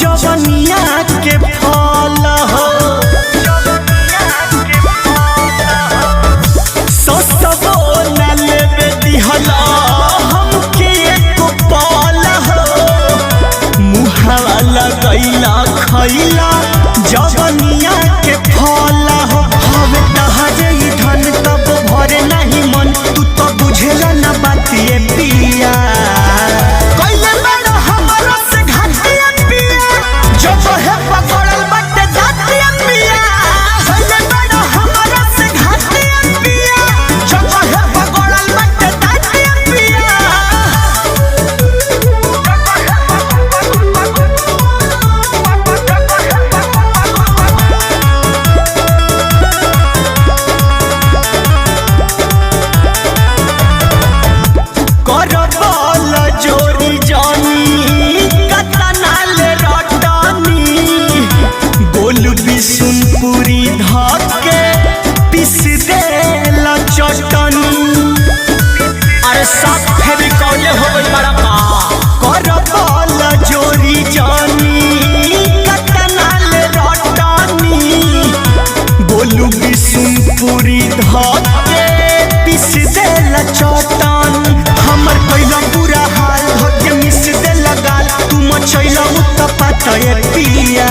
जवनिया के फल हो सस्तबो न लेबे दिहला हमके एको पल हो मुहावा लगैला खैला जवनिया के फल हो हवे तहरे ही धन तब भरे नहीं मन तू तो बुझेला ना बातिए पिया पूरी धके पिस देला चटनी अरे सब फेविकॉल हो गई बड़ा करबल जोरी जानी कतनाल रटनी बोलू बिसुनपुरी धके पिस देला चटनी हमर पहिला बुरा हाल धके मिस देला गाल तू मचैला उत्तपा तय पिया